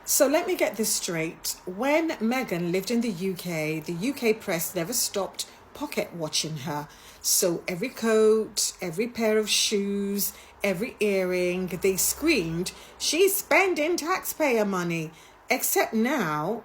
So let me get this straight. When Meghan lived in the UK press never stopped pocket watching her. So every coat, every pair of shoes, every earring, they screamed, she's spending taxpayer money. Except now,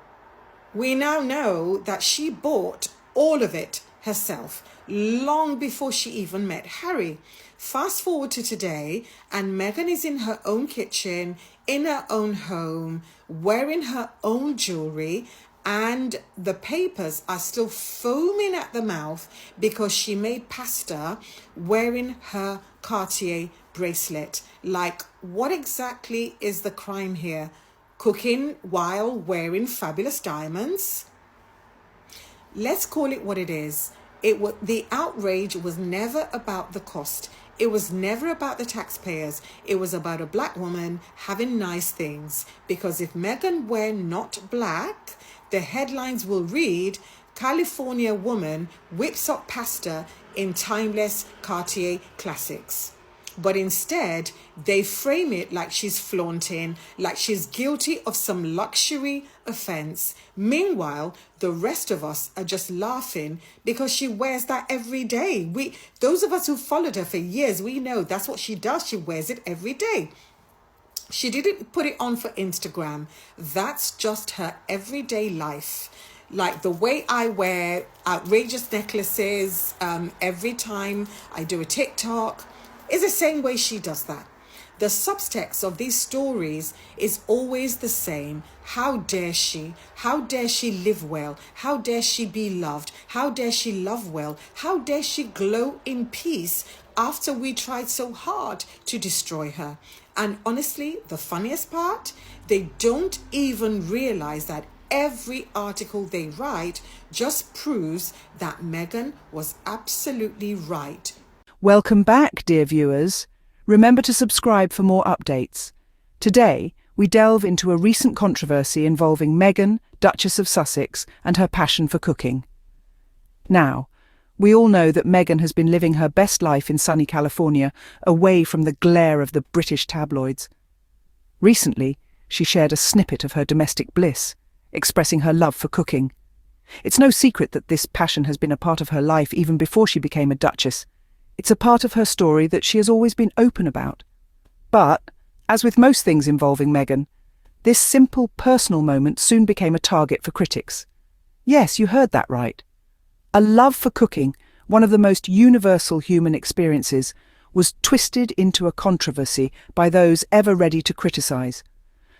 we now know that she bought all of it herself, long before she even met Harry. Fast forward to today, and Meghan is in her own kitchen, in her own home, wearing her own jewelry, and the papers are still foaming at the mouth because she made pasta wearing her Cartier bracelet. Like, what exactly is the crime here? Cooking while wearing fabulous diamonds? Let's call it what it is. The outrage was never about the cost. It was never about the taxpayers. It was about a black woman having nice things. Because if Meghan were not black, the headlines will read, California woman whips up pasta in timeless Cartier classics. But instead, they frame it like she's flaunting, like she's guilty of some luxury offense. Meanwhile, the rest of us are just laughing because she wears that every day. Those of us who followed her for years, we know that's what she does. She wears it every day. She didn't put it on for Instagram. That's just her everyday life. Like the way I wear outrageous necklaces every time I do a TikTok, is the same way she does that. The subtext of these stories is always the same. How dare she? How dare she live well? How dare she be loved? How dare she love well? How dare she glow in peace after we tried so hard to destroy her? And honestly, the funniest part, they don't even realize that every article they write just proves that Meghan was absolutely right. Welcome back, dear viewers. Remember to subscribe for more updates. Today, we delve into a recent controversy involving Meghan, Duchess of Sussex, and her passion for cooking. Now, we all know that Meghan has been living her best life in sunny California, away from the glare of the British tabloids. Recently, she shared a snippet of her domestic bliss, expressing her love for cooking. It's no secret that this passion has been a part of her life even before she became a duchess. It's a part of her story that she has always been open about. But, as with most things involving Meghan, this simple personal moment soon became a target for critics. Yes, you heard that right. A love for cooking, one of the most universal human experiences, was twisted into a controversy by those ever ready to criticize.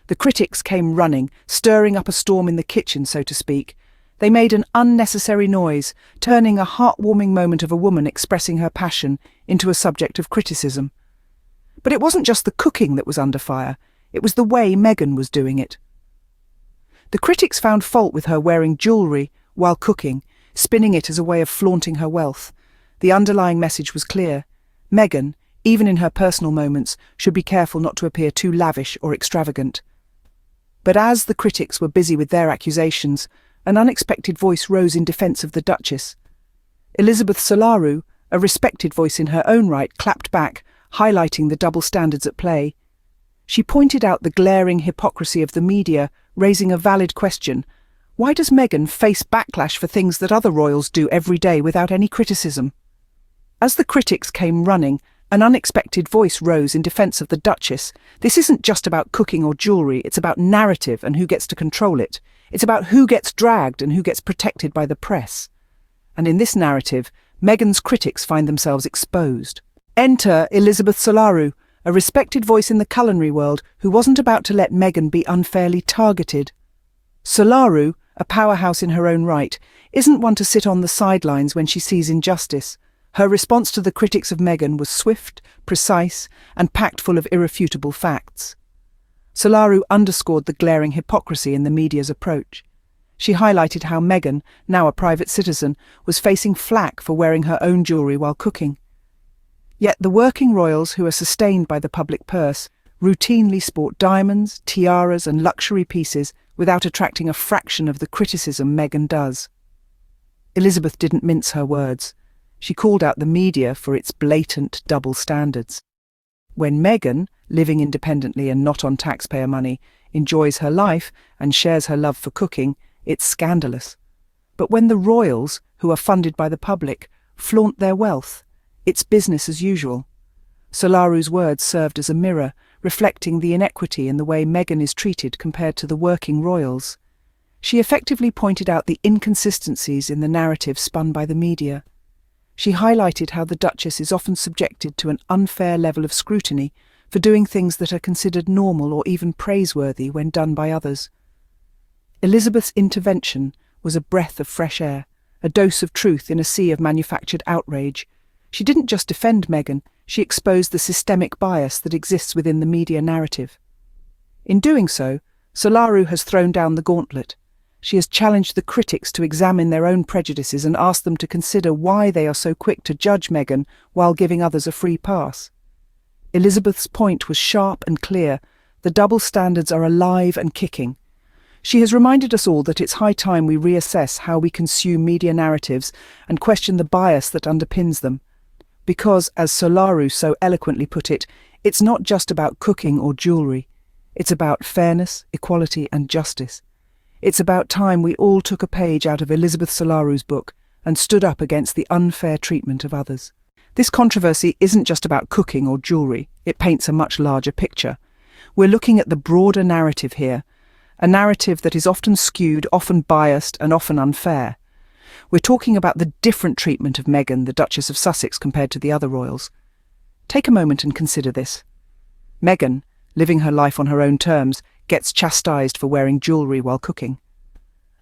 The critics came running, stirring up a storm in the kitchen, so to speak. They made an unnecessary noise, turning a heartwarming moment of a woman expressing her passion into a subject of criticism. But it wasn't just the cooking that was under fire, it was the way Meghan was doing it. The critics found fault with her wearing jewellery while cooking, spinning it as a way of flaunting her wealth. The underlying message was clear. Meghan, even in her personal moments, should be careful not to appear too lavish or extravagant. But as the critics were busy with their accusations, an unexpected voice rose in defence of the Duchess. Elizabeth Solaru, a respected voice in her own right, clapped back, highlighting the double standards at play. She pointed out the glaring hypocrisy of the media, raising a valid question. Why does Meghan face backlash for things that other royals do every day without any criticism? As the critics came running, an unexpected voice rose in defence of the Duchess. This isn't just about cooking or jewellery, it's about narrative and who gets to control it. It's about who gets dragged and who gets protected by the press. And in this narrative, Meghan's critics find themselves exposed. Enter Elizabeth Solaru, a respected voice in the culinary world who wasn't about to let Meghan be unfairly targeted. Solaru, a powerhouse in her own right, isn't one to sit on the sidelines when she sees injustice. Her response to the critics of Meghan was swift, precise, and packed full of irrefutable facts. Solaru underscored the glaring hypocrisy in the media's approach. She highlighted how Meghan, now a private citizen, was facing flack for wearing her own jewellery while cooking. Yet the working royals who are sustained by the public purse routinely sport diamonds, tiaras and luxury pieces without attracting a fraction of the criticism Meghan does. Elizabeth didn't mince her words. She called out the media for its blatant double standards. When Meghan, living independently and not on taxpayer money, enjoys her life, and shares her love for cooking, it's scandalous. But when the royals, who are funded by the public, flaunt their wealth, it's business as usual. Solaru's words served as a mirror, reflecting the inequity in the way Meghan is treated compared to the working royals. She effectively pointed out the inconsistencies in the narrative spun by the media. She highlighted how the Duchess is often subjected to an unfair level of scrutiny for doing things that are considered normal or even praiseworthy when done by others. Elizabeth's intervention was a breath of fresh air, a dose of truth in a sea of manufactured outrage. She didn't just defend Meghan, she exposed the systemic bias that exists within the media narrative. In doing so, Solaru has thrown down the gauntlet. She has challenged the critics to examine their own prejudices and asked them to consider why they are so quick to judge Meghan while giving others a free pass. Elizabeth's point was sharp and clear. The double standards are alive and kicking. She has reminded us all that it's high time we reassess how we consume media narratives and question the bias that underpins them. Because, as Solaru so eloquently put it, it's not just about cooking or jewellery. It's about fairness, equality and justice. It's about time we all took a page out of Elizabeth Solaru's book and stood up against the unfair treatment of others. This controversy isn't just about cooking or jewellery, it paints a much larger picture. We're looking at the broader narrative here, a narrative that is often skewed, often biased and often unfair. We're talking about the different treatment of Meghan, the Duchess of Sussex, compared to the other royals. Take a moment and consider this. Meghan, living her life on her own terms, gets chastised for wearing jewellery while cooking.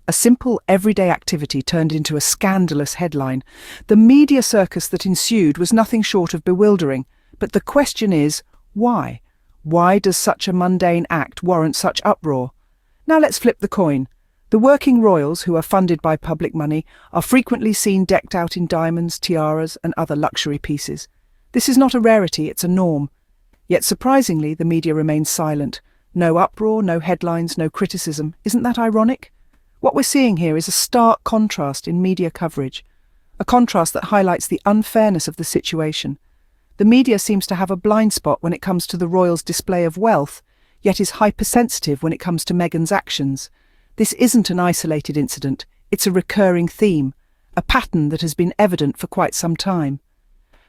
A simple, everyday activity turned into a scandalous headline. The media circus that ensued was nothing short of bewildering. But the question is, why? Why does such a mundane act warrant such uproar? Now let's flip the coin. The working royals, who are funded by public money, are frequently seen decked out in diamonds, tiaras, and other luxury pieces. This is not a rarity, it's a norm. Yet surprisingly, the media remains silent. No uproar, no headlines, no criticism. Isn't that ironic? What we're seeing here is a stark contrast in media coverage, a contrast that highlights the unfairness of the situation. The media seems to have a blind spot when it comes to the royals' display of wealth, yet is hypersensitive when it comes to Meghan's actions. This isn't an isolated incident, it's a recurring theme, a pattern that has been evident for quite some time.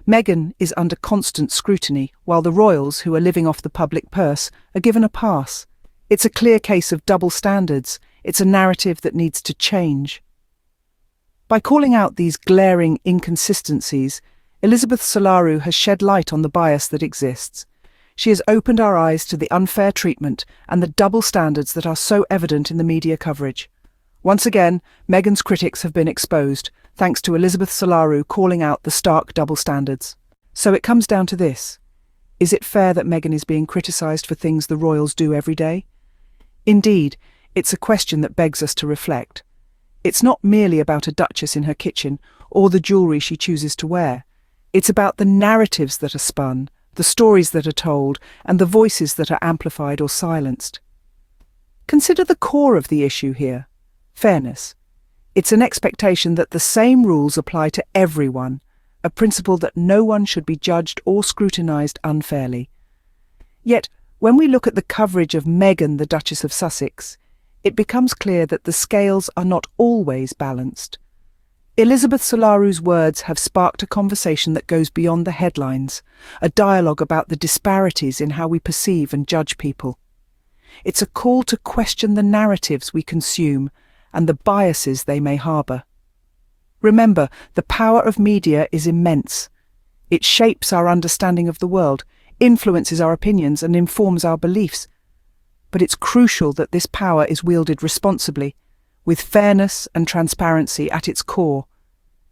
Meghan is under constant scrutiny, while the royals, who are living off the public purse, are given a pass. It's a clear case of double standards. It's a narrative that needs to change. By calling out these glaring inconsistencies, Elizabeth Solaru has shed light on the bias that exists. She has opened our eyes to the unfair treatment and the double standards that are so evident in the media coverage. Once again, Meghan's critics have been exposed, thanks to Elizabeth Solaru calling out the stark double standards. So it comes down to this. Is it fair that Meghan is being criticised for things the royals do every day? Indeed, it's a question that begs us to reflect. It's not merely about a duchess in her kitchen or the jewellery she chooses to wear. It's about the narratives that are spun, the stories that are told, and the voices that are amplified or silenced. Consider the core of the issue here: fairness. It's an expectation that the same rules apply to everyone, a principle that no one should be judged or scrutinised unfairly. Yet, when we look at the coverage of Meghan, the Duchess of Sussex, it becomes clear that the scales are not always balanced. Elizabeth Solaru's words have sparked a conversation that goes beyond the headlines, a dialogue about the disparities in how we perceive and judge people. It's a call to question the narratives we consume and the biases they may harbour. Remember, the power of media is immense. It shapes our understanding of the world, influences our opinions and informs our beliefs. But it's crucial that this power is wielded responsibly, with fairness and transparency at its core.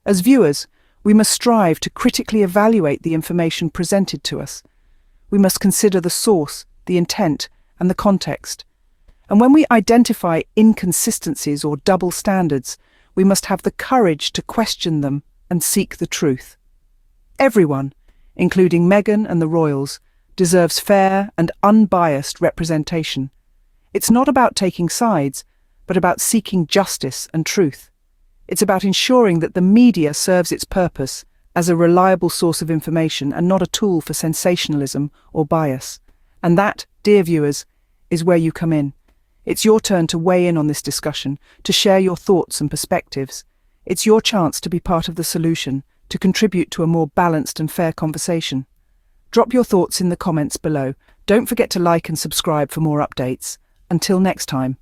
As viewers, we must strive to critically evaluate the information presented to us. We must consider the source, the intent, and the context. And when we identify inconsistencies or double standards, we must have the courage to question them and seek the truth. Everyone, including Meghan and the royals, deserves fair and unbiased representation. It's not about taking sides, but about seeking justice and truth. It's about ensuring that the media serves its purpose as a reliable source of information and not a tool for sensationalism or bias. And that, dear viewers, is where you come in. It's your turn to weigh in on this discussion, to share your thoughts and perspectives. It's your chance to be part of the solution, to contribute to a more balanced and fair conversation. Drop your thoughts in the comments below. Don't forget to like and subscribe for more updates. Until next time.